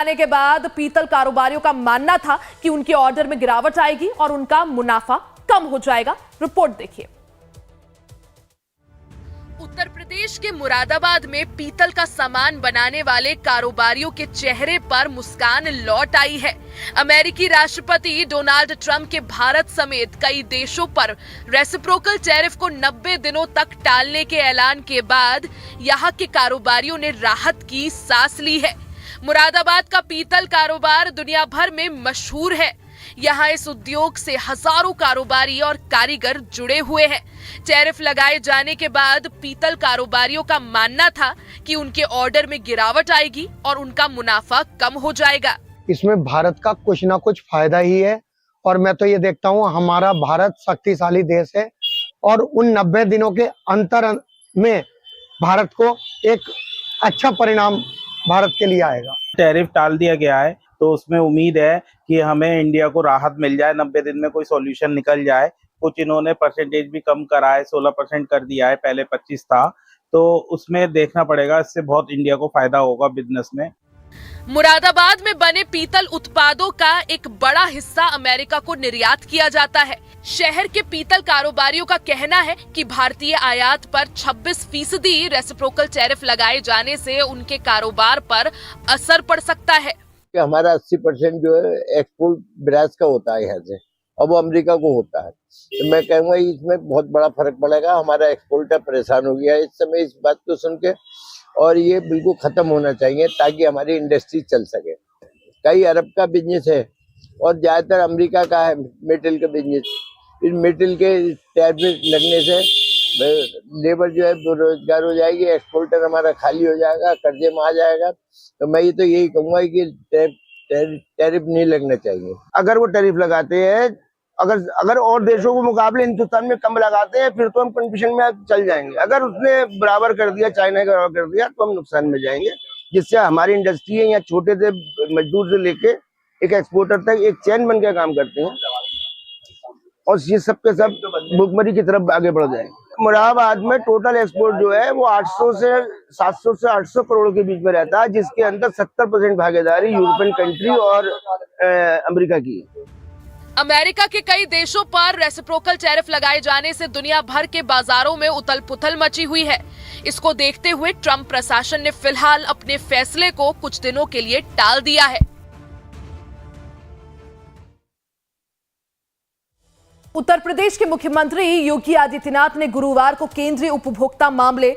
आने के बाद पीतल कारोबारियों का मानना था कि उनके ऑर्डर में गिरावट आएगी और उनका मुनाफा कम हो जाएगा। रिपोर्ट देखिए। उत्तर प्रदेश के मुरादाबाद में पीतल का सामान बनाने वाले कारोबारियों के चेहरे पर मुस्कान लौट आई है। अमेरिकी राष्ट्रपति डोनाल्ड ट्रंप के भारत समेत कई देशों पर रेसिप्रोकल टैरिफ को 90 दिनों तक टालने के ऐलान के बाद यहां के कारोबारियों ने राहत की सांस ली है। मुरादाबाद का पीतल कारोबार दुनिया भर में मशहूर है। यहाँ इस उद्योग से हजारों कारोबारी और कारीगर जुड़े हुए हैं। टैरिफ लगाए जाने के बाद पीतल कारोबारियों का मानना था कि उनके ऑर्डर में गिरावट आएगी और उनका मुनाफा कम हो जाएगा। इसमें भारत का कुछ ना कुछ फायदा ही है और मैं तो ये देखता हूँ हमारा भारत शक्तिशाली देश है और उन 90 दिनों के अंतर में भारत को एक अच्छा परिणाम भारत के लिए आएगा। टैरिफ टाल दिया गया है तो उसमें उम्मीद है कि हमें इंडिया को राहत मिल जाए, 90 दिन में कोई सॉल्यूशन निकल जाए। कुछ इन्होंने परसेंटेज भी कम करा है, 16% कर दिया है, पहले 25 था, तो उसमें देखना पड़ेगा। इससे बहुत इंडिया को फायदा होगा बिजनेस में। मुरादाबाद में बने पीतल उत्पादों का एक बड़ा हिस्सा अमेरिका को निर्यात किया जाता है। शहर के पीतल कारोबारियों का कहना है कि भारतीय आयात पर 26% रेसिप्रोकल टैरिफ लगाए जाने से उनके कारोबार पर असर पड़ सकता है। हमारा 80% जो है एक्सपोर्ट ब्रास का होता है यहाँ से, और वो अमेरिका को होता है। तो मैं कहूँगा इसमें बहुत बड़ा फर्क पड़ेगा। हमारा एक्सपोर्टर परेशान हो गया इस समय इस बात को सुन के, और ये बिल्कुल खत्म होना चाहिए ताकि हमारी इंडस्ट्री चल सके। कई अरब का बिजनेस है और ज्यादातर अमेरिका का है मेटल का बिजनेस। इस मेटल के टैरिफ लगने से लेबर जो है बेरोजगार हो जाएगी, एक्सपोर्टर हमारा खाली हो जाएगा, कर्जे में आ जाएगा। तो मैं ये तो यही कहूंगा कि टैरिफ नहीं लगना चाहिए। अगर वो टैरिफ लगाते हैं, अगर और देशों के मुकाबले हिंदुस्तान में कम लगाते हैं, फिर तो हम कंपटीशन में चल जाएंगे। अगर उसने बराबर कर दिया, चाइना का बराबर कर दिया, तो हम नुकसान में जाएंगे। जिससे हमारी इंडस्ट्री है या छोटे से मजदूर से लेके एक एक्सपोर्टर तक एक चैन बन के काम करते हैं और ये सब के सब भुखमरी की तरफ आगे बढ़ जाएंगे। मुरादाबाद में टोटल एक्सपोर्ट जो है वो 700 से 800 करोड़ के बीच में रहता है, जिसके अंदर 70% भागीदारी यूरोपियन कंट्री और अमेरिका की है। अमेरिका के कई देशों पर रेसिप्रोकल टैरिफ लगाए जाने से दुनिया भर के बाजारों में उथल-पुथल मची हुई है। इसको देखते हुए ट्रंप प्रशासन ने फिलहाल अपने फैसले को कुछ दिनों के लिए टाल दिया है। उत्तर प्रदेश के मुख्यमंत्री योगी आदित्यनाथ ने गुरुवार को केंद्रीय उपभोक्ता मामले